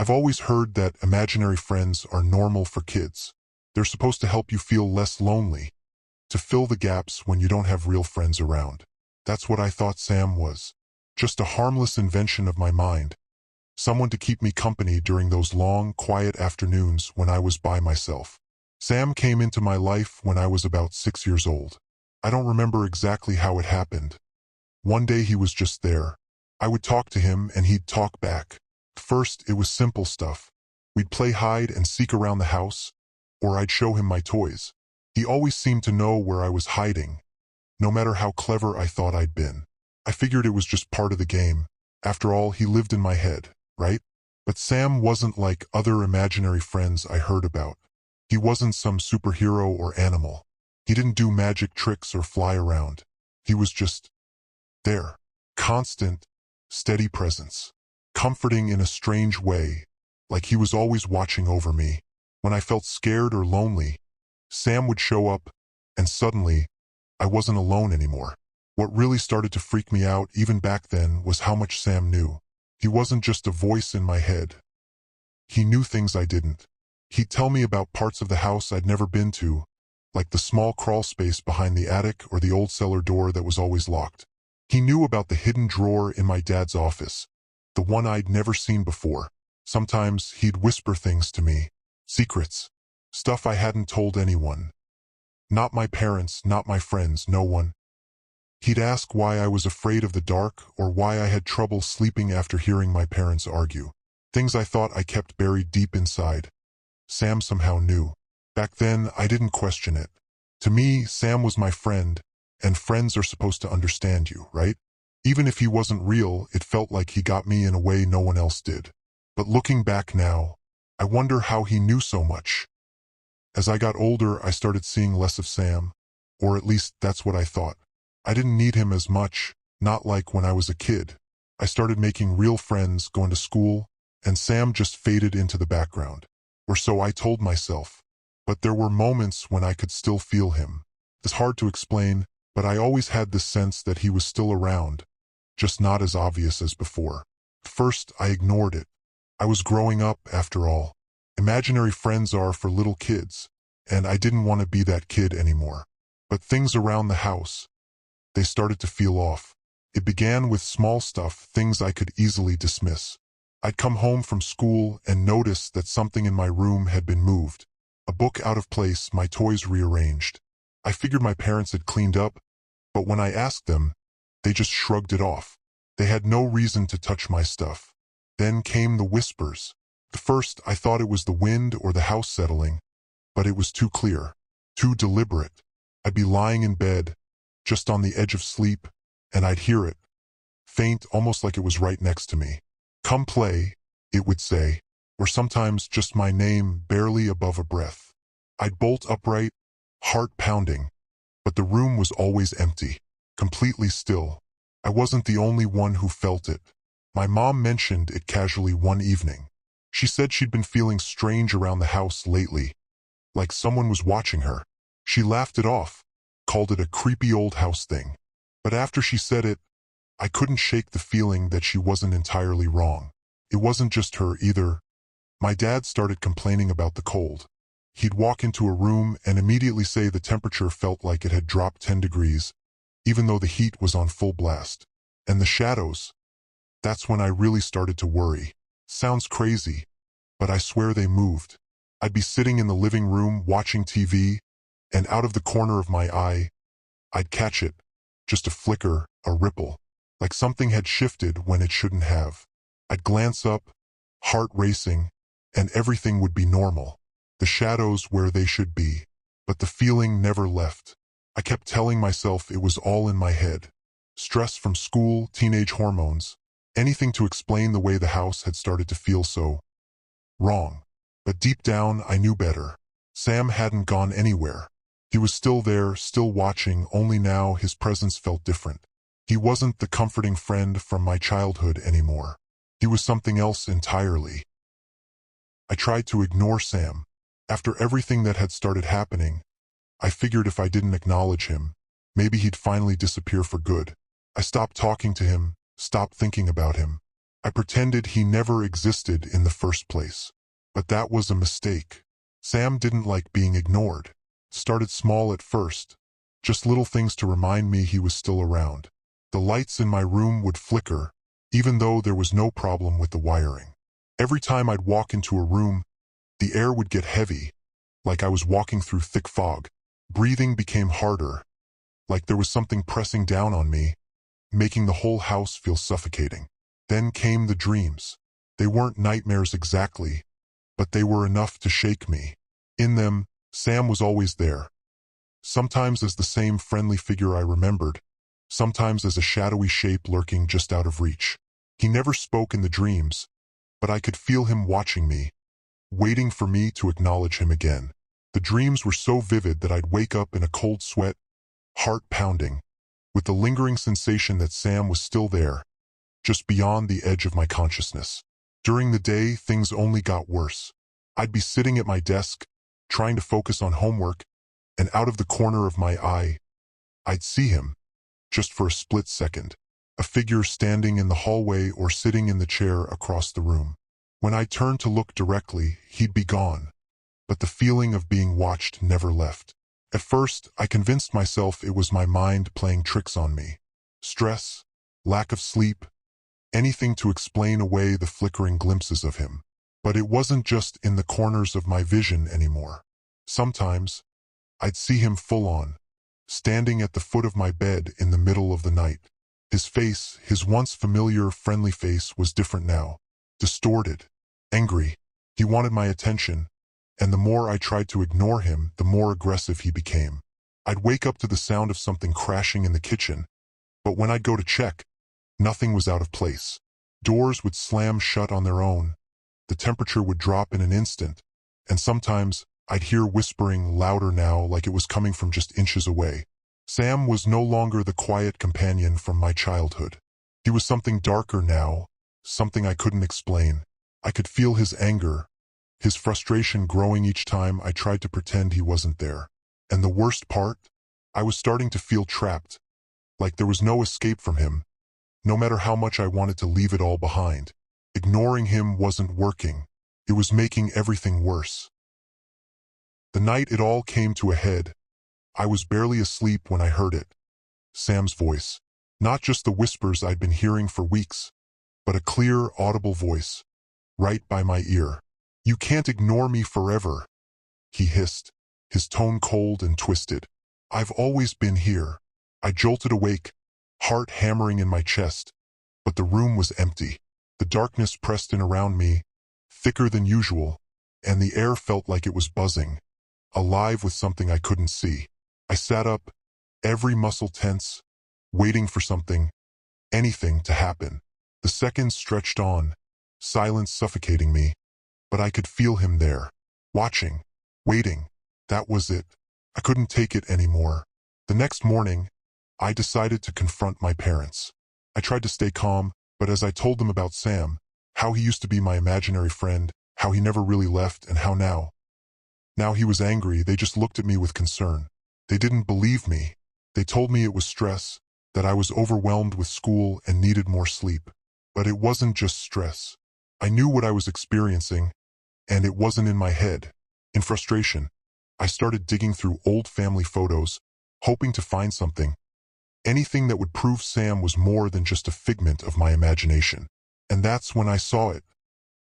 I've always heard that imaginary friends are normal for kids. They're supposed to help you feel less lonely, to fill the gaps when you don't have real friends around. That's what I thought Sam was. Just a harmless invention of my mind. Someone to keep me company during those long, quiet afternoons when I was by myself. Sam came into my life when I was about 6 years old. I don't remember exactly how it happened. One day he was just there. I would talk to him and he'd talk back. First, it was simple stuff. We'd play hide and seek around the house, or I'd show him my toys. He always seemed to know where I was hiding, no matter how clever I thought I'd been. I figured it was just part of the game. After all, he lived in my head, right? But Sam wasn't like other imaginary friends I heard about. He wasn't some superhero or animal. He didn't do magic tricks or fly around. He was just there. Constant, steady presence. Comforting in a strange way, like he was always watching over me. When I felt scared or lonely, Sam would show up, and suddenly, I wasn't alone anymore. What really started to freak me out even back then was how much Sam knew. He wasn't just a voice in my head. He knew things I didn't. He'd tell me about parts of the house I'd never been to, like the small crawl space behind the attic or the old cellar door that was always locked. He knew about the hidden drawer in my dad's office, the one I'd never seen before. Sometimes he'd whisper things to me, secrets, stuff I hadn't told anyone. Not my parents, not my friends, no one. He'd ask why I was afraid of the dark or why I had trouble sleeping after hearing my parents argue. Things I thought I kept buried deep inside. Sam somehow knew. Back then, I didn't question it. To me, Sam was my friend, and friends are supposed to understand you, right? Even if he wasn't real, it felt like he got me in a way no one else did. But looking back now, I wonder how he knew so much. As I got older, I started seeing less of Sam, or at least that's what I thought. I didn't need him as much, not like when I was a kid. I started making real friends, going to school, and Sam just faded into the background. Or so I told myself. But there were moments when I could still feel him. It's hard to explain, but I always had this sense that he was still around, just not as obvious as before. First, I ignored it. I was growing up, after all. Imaginary friends are for little kids, and I didn't want to be that kid anymore. But things around the house, they started to feel off. It began with small stuff, things I could easily dismiss. I'd come home from school and notice that something in my room had been moved. A book out of place, my toys rearranged. I figured my parents had cleaned up, but when I asked them, they just shrugged it off. They had no reason to touch my stuff. Then came the whispers. At first, I thought it was the wind or the house settling, but it was too clear, too deliberate. I'd be lying in bed, just on the edge of sleep, and I'd hear it, faint, almost like it was right next to me. "Come play," it would say, or sometimes just my name barely above a breath. I'd bolt upright, heart pounding, but the room was always empty, completely still. I wasn't the only one who felt it. My mom mentioned it casually one evening. She said she'd been feeling strange around the house lately, like someone was watching her. She laughed it off, called it a creepy old house thing. But after she said it, I couldn't shake the feeling that she wasn't entirely wrong. It wasn't just her either. My dad started complaining about the cold. He'd walk into a room and immediately say the temperature felt like it had dropped 10 degrees, even though the heat was on full blast. And the shadows, that's when I really started to worry. Sounds crazy, but I swear they moved. I'd be sitting in the living room watching TV, and out of the corner of my eye, I'd catch it, just a flicker, a ripple, like something had shifted when it shouldn't have. I'd glance up, heart racing, and everything would be normal. The shadows where they should be, but the feeling never left. I kept telling myself it was all in my head. Stress from school, teenage hormones, anything to explain the way the house had started to feel so wrong. But deep down, I knew better. Sam hadn't gone anywhere. He was still there, still watching, only now his presence felt different. He wasn't the comforting friend from my childhood anymore. He was something else entirely. I tried to ignore Sam. After everything that had started happening, I figured if I didn't acknowledge him, maybe he'd finally disappear for good. I stopped talking to him, stopped thinking about him. I pretended he never existed in the first place. But that was a mistake. Sam didn't like being ignored. Started small at first. Just little things to remind me he was still around. The lights in my room would flicker, even though there was no problem with the wiring. Every time I'd walk into a room, the air would get heavy, like I was walking through thick fog. Breathing became harder, like there was something pressing down on me, making the whole house feel suffocating. Then came the dreams. They weren't nightmares exactly, but they were enough to shake me. In them, Sam was always there. Sometimes as the same friendly figure I remembered, sometimes as a shadowy shape lurking just out of reach. He never spoke in the dreams, but I could feel him watching me, waiting for me to acknowledge him again. The dreams were so vivid that I'd wake up in a cold sweat, heart pounding, with the lingering sensation that Sam was still there, just beyond the edge of my consciousness. During the day, things only got worse. I'd be sitting at my desk, trying to focus on homework, and out of the corner of my eye, I'd see him, just for a split second, a figure standing in the hallway or sitting in the chair across the room. When I turned to look directly, he'd be gone, but the feeling of being watched never left. At first, I convinced myself it was my mind playing tricks on me. Stress, lack of sleep, anything to explain away the flickering glimpses of him. But it wasn't just in the corners of my vision anymore. Sometimes, I'd see him full on, standing at the foot of my bed in the middle of the night. His face, his once familiar, friendly face, was different now. Distorted, angry. He wanted my attention, and the more I tried to ignore him, the more aggressive he became. I'd wake up to the sound of something crashing in the kitchen, but when I'd go to check, nothing was out of place. Doors would slam shut on their own, the temperature would drop in an instant, and sometimes I'd hear whispering louder now, like it was coming from just inches away. Sam was no longer the quiet companion from my childhood. He was something darker now, something I couldn't explain. I could feel his anger, his frustration growing each time I tried to pretend he wasn't there. And the worst part? I was starting to feel trapped, like there was no escape from him, no matter how much I wanted to leave it all behind. Ignoring him wasn't working. It was making everything worse. The night it all came to a head, I was barely asleep when I heard it. Sam's voice. Not just the whispers I'd been hearing for weeks, but a clear, audible voice, right by my ear. "You can't ignore me forever," he hissed, his tone cold and twisted. "I've always been here." I jolted awake, heart hammering in my chest, but the room was empty. The darkness pressed in around me, thicker than usual, and the air felt like it was buzzing, alive with something I couldn't see. I sat up, every muscle tense, waiting for something, anything to happen. The seconds stretched on, silence suffocating me, but I could feel him there, watching, waiting. That was it. I couldn't take it anymore. The next morning, I decided to confront my parents. I tried to stay calm, but as I told them about Sam, how he used to be my imaginary friend, how he never really left, and how now he was angry, they just looked at me with concern. They didn't believe me. They told me it was stress, that I was overwhelmed with school and needed more sleep. But it wasn't just stress. I knew what I was experiencing, and it wasn't in my head. In frustration, I started digging through old family photos, hoping to find something. Anything that would prove Sam was more than just a figment of my imagination. And that's when I saw it.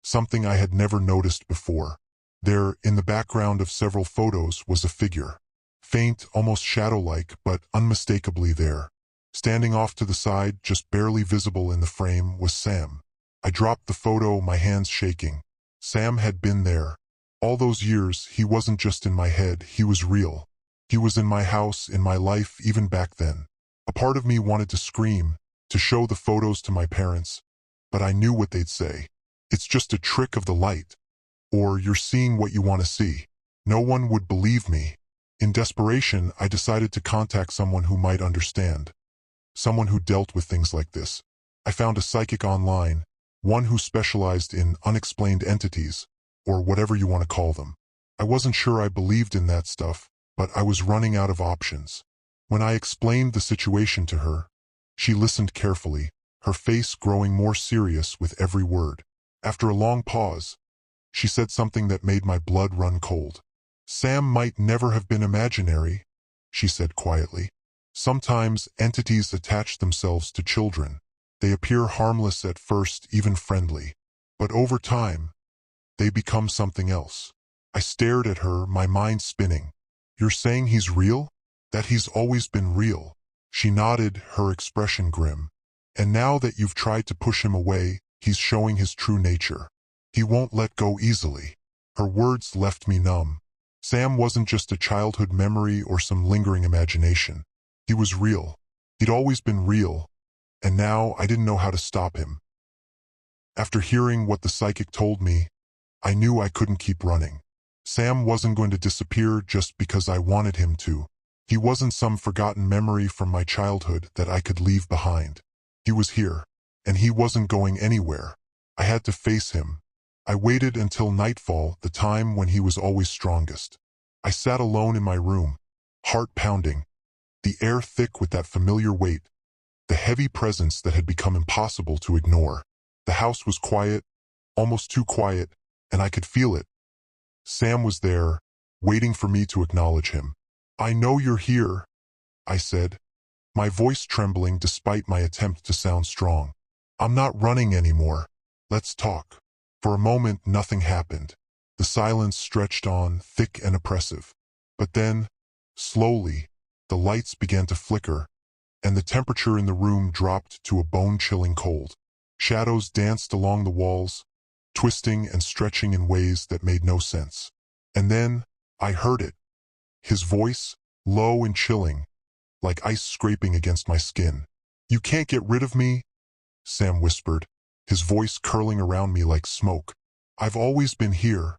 Something I had never noticed before. There, in the background of several photos, was a figure. Faint, almost shadow-like, but unmistakably there. Standing off to the side, just barely visible in the frame, was Sam. I dropped the photo, my hands shaking. Sam had been there. All those years, he wasn't just in my head, he was real. He was in my house, in my life, even back then. A part of me wanted to scream, to show the photos to my parents, but I knew what they'd say. "It's just a trick of the light," or "you're seeing what you want to see." No one would believe me. In desperation, I decided to contact someone who might understand. Someone who dealt with things like this. I found a psychic online, one who specialized in unexplained entities, or whatever you want to call them. I wasn't sure I believed in that stuff, but I was running out of options. When I explained the situation to her, she listened carefully, her face growing more serious with every word. After a long pause, she said something that made my blood run cold. "Sam might never have been imaginary," she said quietly. "Sometimes entities attach themselves to children. They appear harmless at first, even friendly. But over time, they become something else." I stared at her, my mind spinning. "You're saying he's real? That he's always been real?" She nodded, her expression grim. "And now that you've tried to push him away, he's showing his true nature. He won't let go easily." Her words left me numb. Sam wasn't just a childhood memory or some lingering imagination. He was real. He'd always been real, and now I didn't know how to stop him. After hearing what the psychic told me, I knew I couldn't keep running. Sam wasn't going to disappear just because I wanted him to. He wasn't some forgotten memory from my childhood that I could leave behind. He was here, and he wasn't going anywhere. I had to face him. I waited until nightfall, the time when he was always strongest. I sat alone in my room, heart pounding, the air thick with that familiar weight, the heavy presence that had become impossible to ignore. The house was quiet, almost too quiet, and I could feel it. Sam was there, waiting for me to acknowledge him. "I know you're here," I said, my voice trembling despite my attempt to sound strong. "I'm not running anymore. Let's talk." For a moment, nothing happened. The silence stretched on, thick and oppressive. But then, slowly, the lights began to flicker, and the temperature in the room dropped to a bone-chilling cold. Shadows danced along the walls, twisting and stretching in ways that made no sense. And then, I heard it. His voice, low and chilling, like ice scraping against my skin. "You can't get rid of me," Sam whispered, his voice curling around me like smoke. "I've always been here,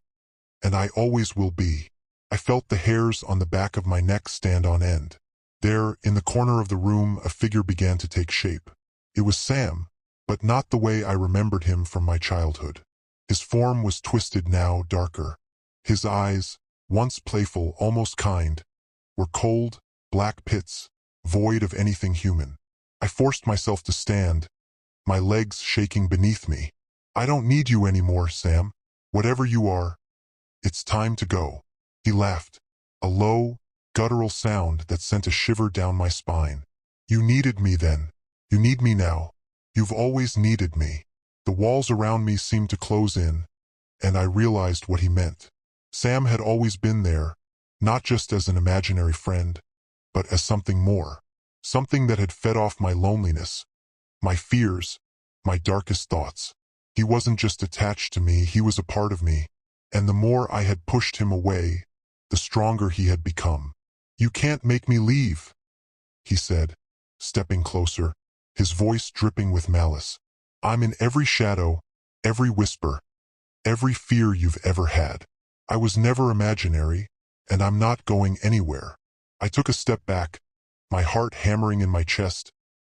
and I always will be." I felt the hairs on the back of my neck stand on end. There, in the corner of the room, a figure began to take shape. It was Sam, but not the way I remembered him from my childhood. His form was twisted now, darker. His eyes, once playful, almost kind, were cold, black pits, void of anything human. I forced myself to stand, my legs shaking beneath me. "I don't need you anymore, Sam. Whatever you are, it's time to go." He laughed, a low, guttural sound that sent a shiver down my spine. "You needed me then. You need me now. You've always needed me." The walls around me seemed to close in, and I realized what he meant. Sam had always been there, not just as an imaginary friend, but as something more. Something that had fed off my loneliness, my fears, my darkest thoughts. He wasn't just attached to me, he was a part of me, and the more I had pushed him away, the stronger he had become. "You can't make me leave," he said, stepping closer, his voice dripping with malice. "I'm in every shadow, every whisper, every fear you've ever had. I was never imaginary, and I'm not going anywhere." I took a step back, my heart hammering in my chest,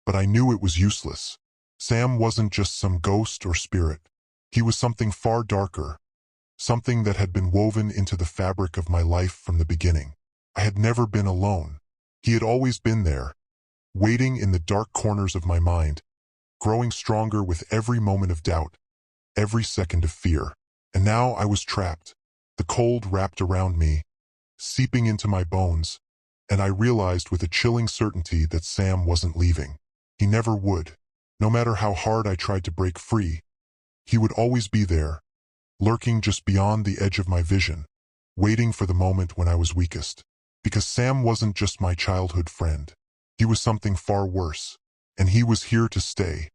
but I knew it was useless. Sam wasn't just some ghost or spirit. He was something far darker, something that had been woven into the fabric of my life from the beginning. I had never been alone. He had always been there, waiting in the dark corners of my mind, growing stronger with every moment of doubt, every second of fear. And now I was trapped, the cold wrapped around me, seeping into my bones, and I realized with a chilling certainty that Sam wasn't leaving. He never would. No matter how hard I tried to break free, he would always be there, lurking just beyond the edge of my vision, waiting for the moment when I was weakest. Because Sam wasn't just my childhood friend. He was something far worse, and he was here to stay.